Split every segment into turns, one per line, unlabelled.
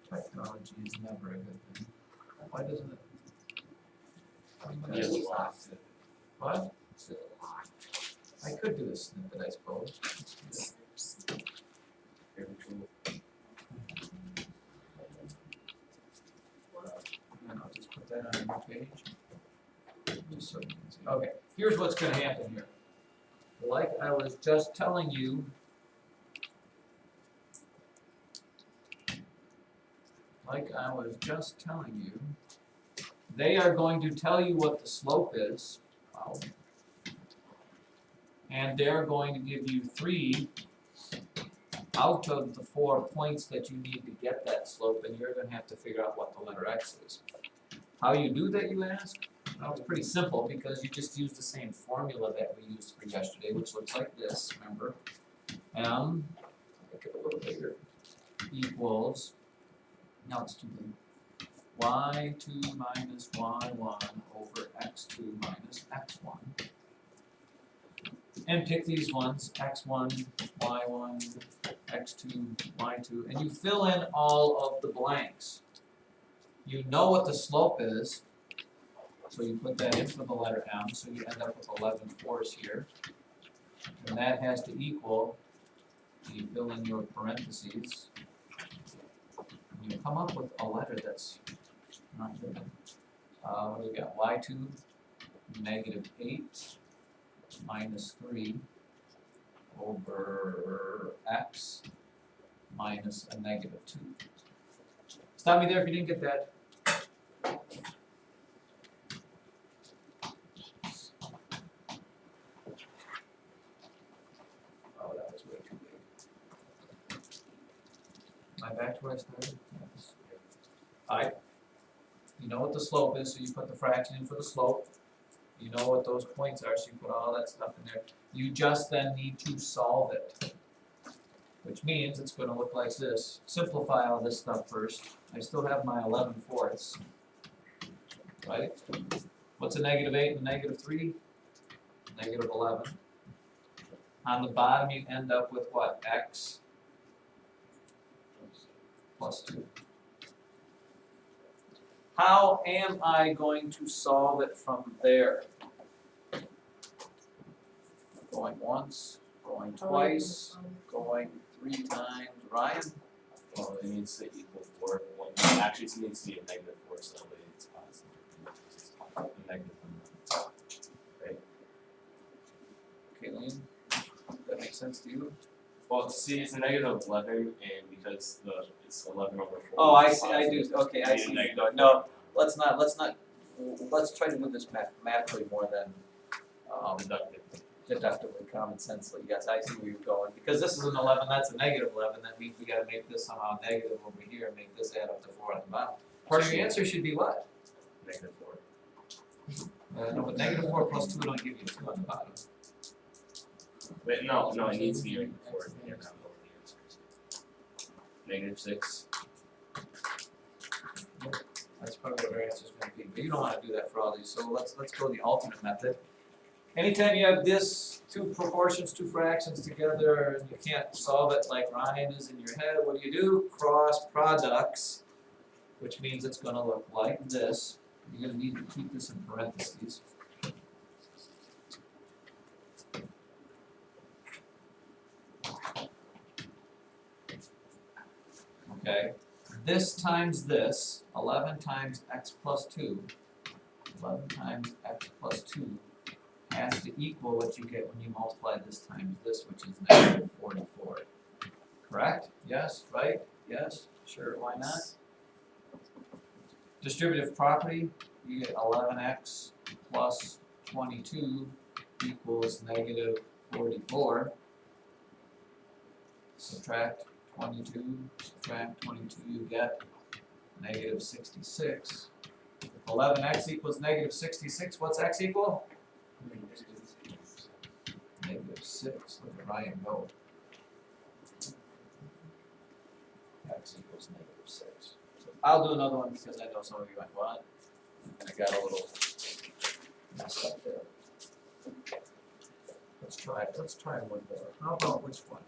Technology is never a good thing. Why doesn't it?
Yes, lots.
What? I could do a snippet, I suppose. And I'll just put that on a new page. Just so you can see. Okay, here's what's gonna happen here. Like I was just telling you, they are going to tell you what the slope is. Wow. And they're going to give you 3 out of the 4 points that you need to get that slope, and you're going to have to figure out what the letter x is. How you do that, you ask? Well, it's pretty simple because you just use the same formula that we used for yesterday, which looks like this, remember? M, make it a little bigger, equals, now it's too big, y2 minus y1 over x2 minus x1. And pick these ones, x1, y1, x2, y2, and you fill in all of the blanks. You know what the slope is, so you put that in for the letter m, so you end up with 11/4 here. And that has to equal, you fill in your parentheses, and you come up with a letter that's not good. What do we got? y2, -8. Minus 3 over x minus a -2. Stop me there if you didn't get that. Oh, that was way too big. Am I back to where I started? Yes. Alright. You know what the slope is, so you put the fraction in for the slope. You know what those points are, so you put all that stuff in there. You just then need to solve it, which means it's going to look like this. Simplify all this stuff first. I still have my 11/4, right? What's a -8 and a -3? -11. On the bottom, you end up with what? X plus 2. How am I going to solve it from there? Going once, going twice, going 3 times. Ryan?
Well, it needs to equal 4. Well, actually, it needs to be a -4, so that way it's positive. A negative number. Right?
Kayleen, that makes sense to you?
Well, see, it's a -11, and because it's 11 over 4.
Oh, I
it's
see, I do,
positive,
okay,
it's
I
a
see.
negative
No,
number.
let's try to do this mathematically more than
Deductive.
deductively, common sensely. Yes, I see where you're going. Because this is an 11, that's a -11, that means we gotta make this somehow negative over here and make this add up to 4 on the bottom. Part of your answer should be what?
-4.
No, but -4 plus 2 don't give you 2 on the bottom.
Wait, no, it needs to be -4 to hear both the answers. -6.
That's probably what our answer's gonna be, but you don't wanna do that for all these, so let's go the alternate method. Anytime you have this, 2 proportions, 2 fractions together, and you can't solve it like Ryan is in your head, what do? Cross products, which means it's gonna look like this. You're gonna need to keep this in parentheses. Okay, this times this, 11 times x plus 2, 11 times x plus 2 has to equal what you get when you multiply this times this, which is -44. Correct? Yes, right? Yes, sure, why not? Distributive property, you get 11x plus 22 equals -44. Subtract 22, subtract 22, you get -66. If 11x equals -66, what's x equal? -6, look at Ryan go. X equals -6. So I'll do another one because I know some of you went, what? And I got a little messed up there. Let's try one more. How about which one?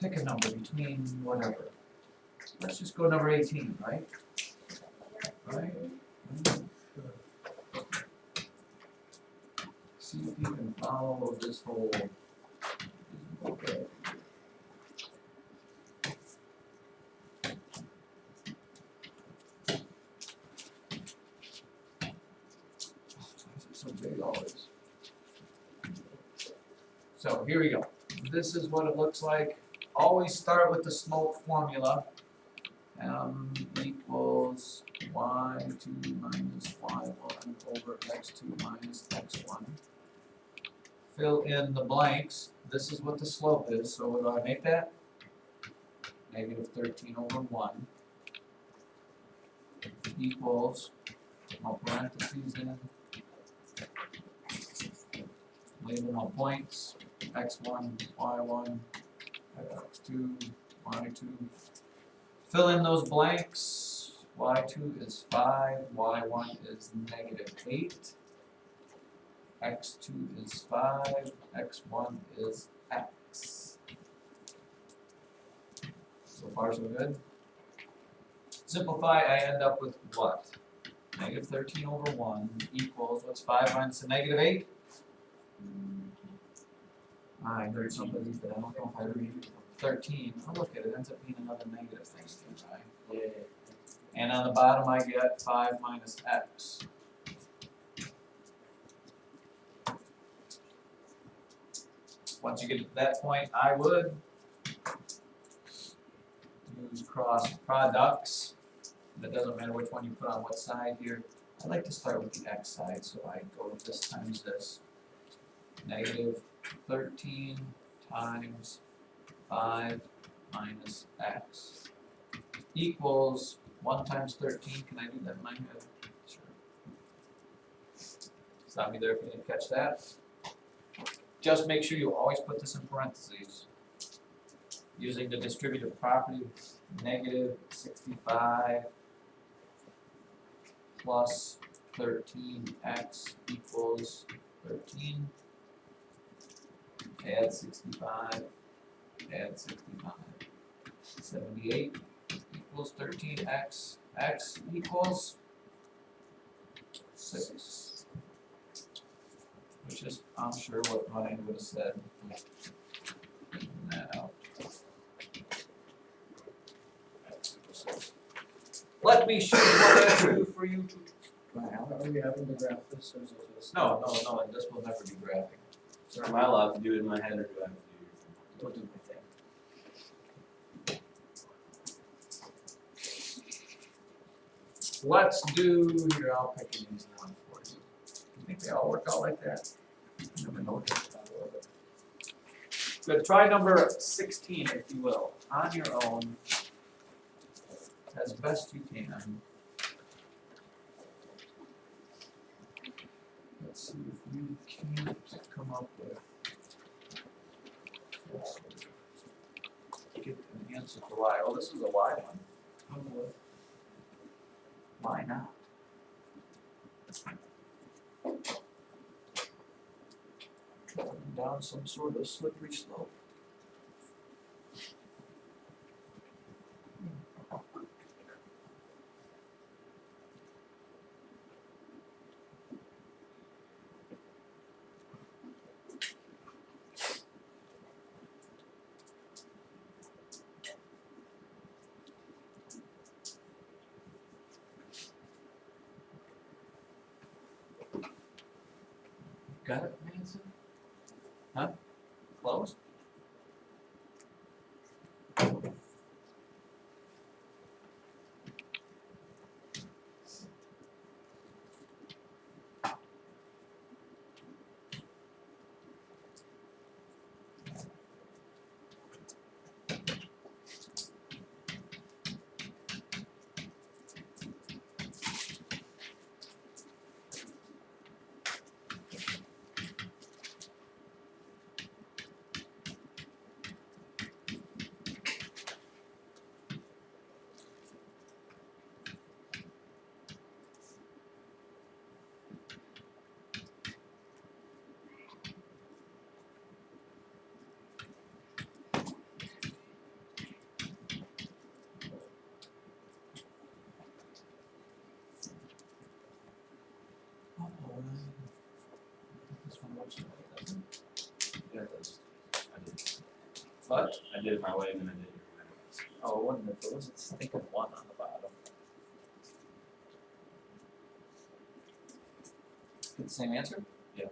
pick a number between whatever. Let's just go number 18, right? Right? See if you can follow this whole. Okay. So big always. So here we go. This is what it looks like. Always start with the slope formula. Equals y2 minus y1 over x2 minus x1. Fill in the blanks. This is what the slope is. So what do I make that? Negative 13 over 1 equals, I'll parentheses in, label my points, x1, y1, x2, y2. Fill in those blanks. Y2 is 5, y1 is negative 8, x2 is 5, x1 is x. So far so good. Simplify, I end up with what? Negative 13 over 1 equals, what's 5 minus a negative 8? I heard somebody, but I don't know if I read it. 13. Oh, look at it, ends up being another negative thing, right?
Yeah.
And on the bottom I get 5 minus x. Once you get to that point, I would use cross products. It doesn't matter which one you put on what side here. I like to start with the x side, so I go this times this. Negative 13 times 5 minus x equals 1 times 13. Can I do that in my head? Sure. Stop me there if you didn't catch that. Just make sure you always put this in parentheses. Using the distributive property, negative 65 plus 13x equals 13. Add 65, add 65. 78 equals 13x, x equals 6. Which is, I'm sure, what Ryan would have said. Taking that out. Let me show you what I do for you to.
Are we having to graph this or is it just?
No, and this will never be graphing.
So am I allowed to do it in my head or do I have to do
Don't do my thing.
Let's do, here, I'll pick an easy one for you. You think they all work out like that? You never know what they're about a little bit. Good, try number 16 if you will, on your own, as best you can. Let's see if we can't come up with, let's get an answer for y. Oh, this is a y one. Oh, boy. Why not? Traveling down some sort of slippery slope. Got it, Manson? Huh? Close?
Yeah, that's, I did,
But,
I did it my way and then I did it your way.
oh, it wouldn't if it wasn't stinking one on the bottom. Get the same answer?
Yeah.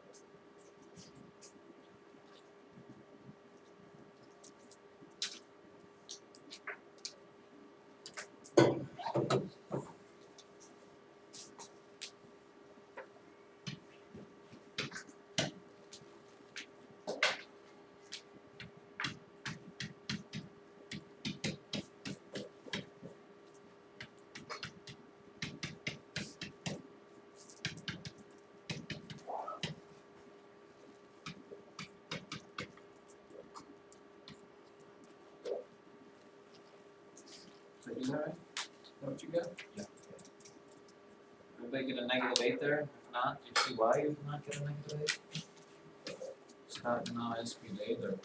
Did I do that right? Is that what you got?
Yeah.
Everybody get a -8 there? If not, do you see why you did not get a -8? It's not non-SB either.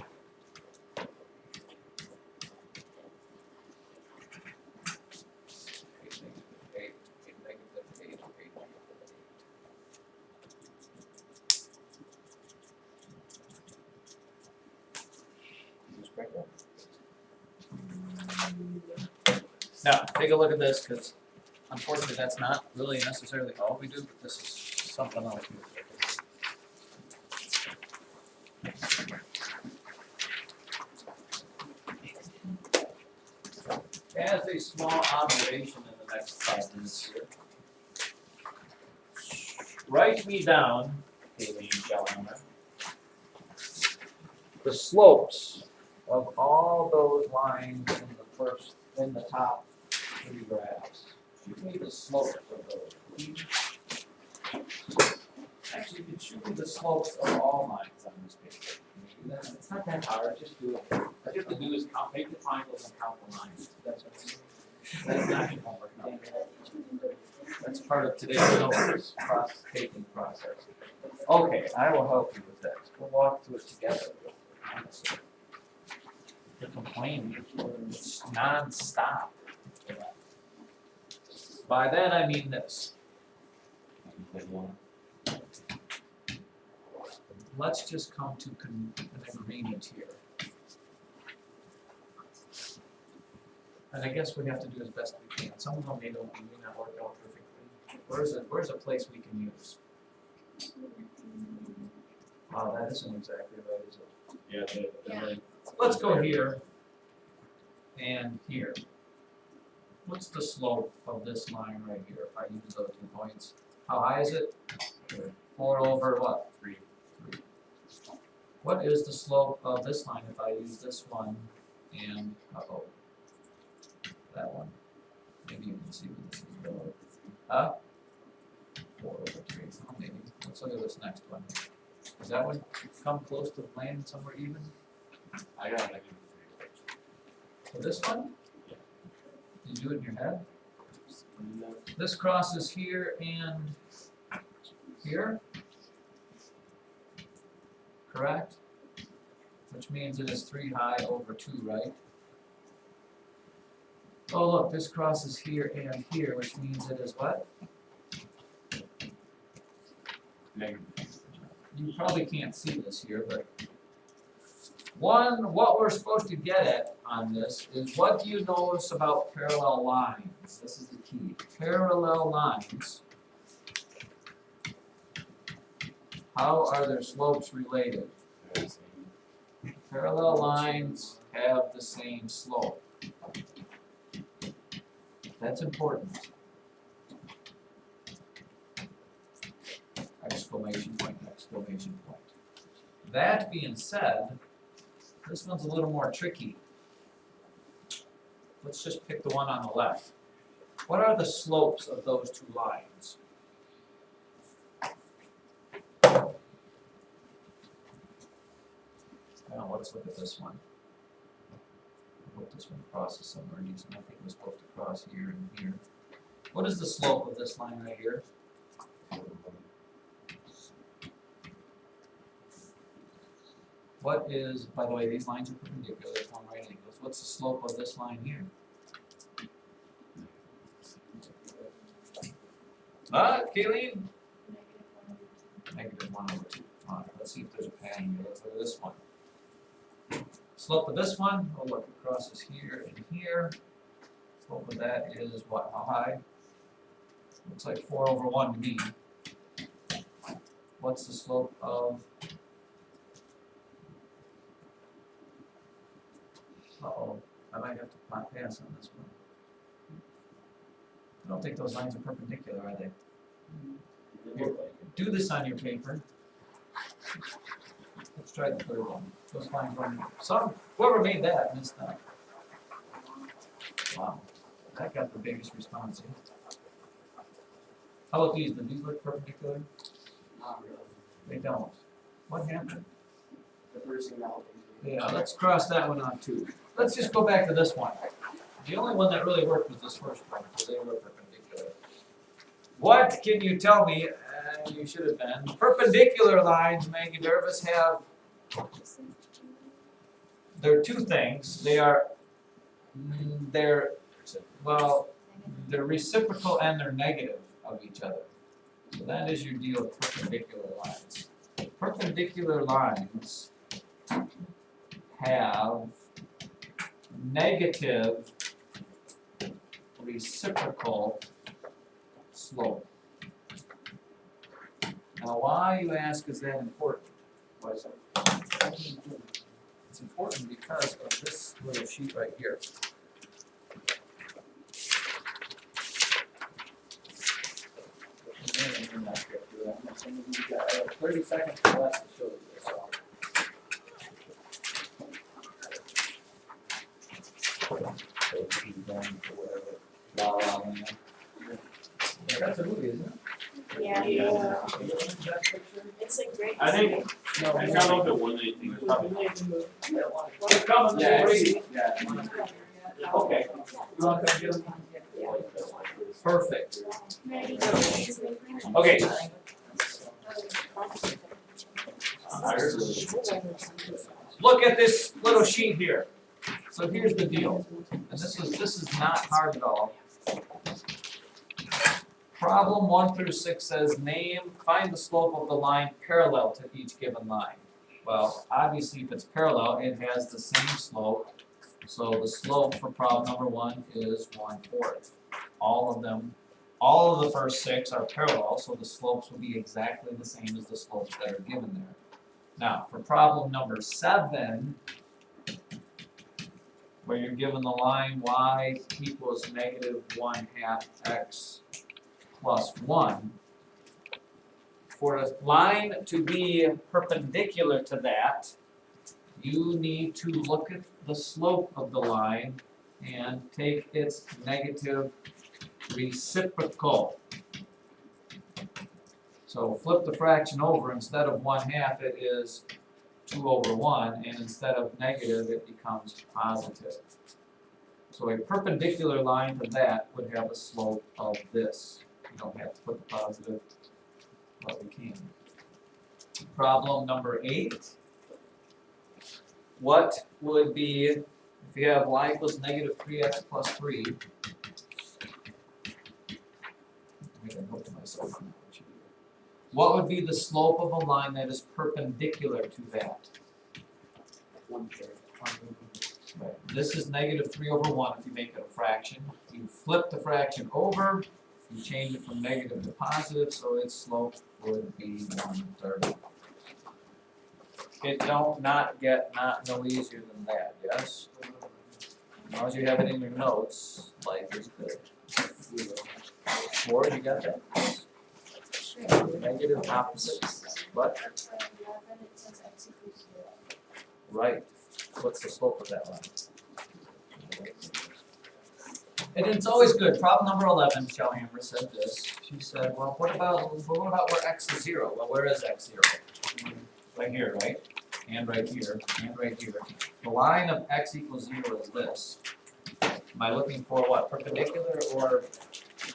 Now, take a look at this, because unfortunately, that's not really necessarily all we do, but this is something else. we do. As a small observation in the next 5 minutes here. Write me down, Kayleen Challoner, the slopes of all those lines in the top 3 graphs. Shoot me the slopes of those. Actually, you could shoot me the slopes of all lines on this paper. Can you do that? It's not that hard, just do it. All you have to do is make the triangles and count the lines. That's not your homework, no. That's part of today's notes taking process. Okay, I will help you with that. We'll walk through it together. You're complaining, it's non-stop. By that I mean this. Let's just come to an agreement here. And I guess we have to do as best we can. Some of them may not work out perfectly. Where's a place we can use? Wow, that isn't exactly right, is it?
Yeah,
Let's go here and here. What's the slope of this line right here if I use those 2 points? How high is it? 4 over what?
3.
What is the slope of this line if I use this one and, that one? Maybe you can see what this is going. 4 over 3, oh, maybe. Let's look at this next one. Does that one come close to landing somewhere even?
I got -3.
For this one?
Yeah.
Did you do it in your head?
No.
This crosses here and here. Correct? Which means it is 3 high over 2, right? Oh look, this crosses here and here, which means it is what?
Negative.
You probably can't see this here, but what we're supposed to get at on this is what do you notice about parallel lines? This is the key. Parallel lines. How are their slopes related? Parallel lines have the same slope. That's important. Exclamation point, exclamation point. That being said, this one's a little more tricky. Let's just pick the one on the left. What are the slopes of those 2 lines? Now let's look at this one. I hope this one crosses somewhere decent. I think it was supposed to cross here and here. What is the slope of this line right here? What is, by the way, these lines are perpendicular, they form right angles. What's the slope of this line here? Kayleen? -1 over 2. Alright, let's see if there's a pattern here. Let's look at this one. Slope of this one, oh look, it crosses here and here. Slope of that is what, how high? Looks like 4/1 to me. What's the slope of? Uh-oh, I might have to pass on this one. I don't think those lines are perpendicular, are they?
It looked like it.
Do this on your paper. Let's try the third one. Those lines run. Whoever made that missed that. Wow, that got the biggest response. How about these? Do these look perpendicular?
Not really.
They don't. What happened?
The personality.
Yeah, let's cross that one off too. Let's just go back to this one. The only one that really worked was this first one, so they were perpendicular. What can you tell me? You should have been. Perpendicular lines, Maggie Dervis, have. They're two things. They're reciprocal and they're negative of each other. So that is your deal with perpendicular lines. Perpendicular lines have negative reciprocal slope. Now, why, you ask, is that important?
Why is that?
It's important because of this little sheet right here. You're not gonna do that. You've got 30 seconds or less to show you this. So keep going for whatever. La La Land. That's a movie, isn't it?
Yeah,
That picture?
it's a great.
I think,
No,
I don't know if it won anything, it's probably.
It's coming,
Yeah,
this
it's-
way.
yeah.
Okay. You want to come get them? Perfect.
Okay.
Look at this little sheet here. So here's the deal, and this is not hard at all. Problem 1 through 6 says find the slope of the line parallel to each given line. Well, obviously if it's parallel, it has the same slope. So the slope for problem number 1 is 1/4. All of the first 6 are parallel, so the slopes will be exactly the same as the slopes that are given there. Now, for problem number 7, where you're given the line y equals negative 1/2 x plus 1, for a line to be perpendicular to that, you need to look at the slope of the line and take its negative reciprocal. So flip the fraction over, instead of 1/2 it is 2/1, and instead of negative it becomes positive. So a perpendicular line to that would have a slope of this. You don't have to put the positive, but we can. Problem number 8. What would be, if you have y equals negative 3x plus 3, I can hook to myself on that. What would be the slope of a line that is perpendicular to that?
1/3.
Right. This is negative 3/1 if you make it a fraction. You flip the fraction over, you change it from negative to positive, so its slope would be 1/3. It don't get no easier than that, yes? As long as you have it in your notes, life is good. Ward, you got that? Negative opposite, what? Right. What's the slope of that line? And it's always good. Problem number 11, Shellhammer said this. She said, well, what about where x is 0? Well, where is x 0? Right here, right? And right here, and right here. The line of x equals 0 is this. Am I looking for what? Perpendicular or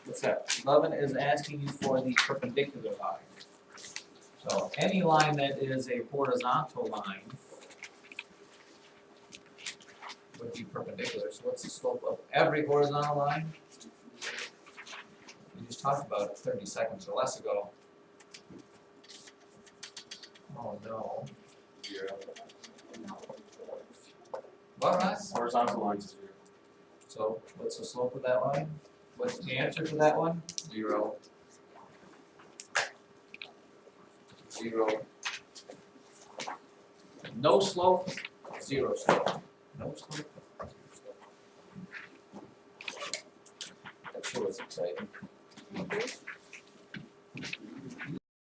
what's that? 11 is asking you for the perpendicular line. So any line that is a horizontal line would be perpendicular. So what's the slope of every horizontal line? We just talked about it 30 seconds or less ago. Oh no.
0.
Alright,
Horizontal lines is 0.
so what's the slope of that line? What's the answer for that one? 0. 0. No slope, 0 slope. No slope, 0 slope. That sure was exciting.
Mhm.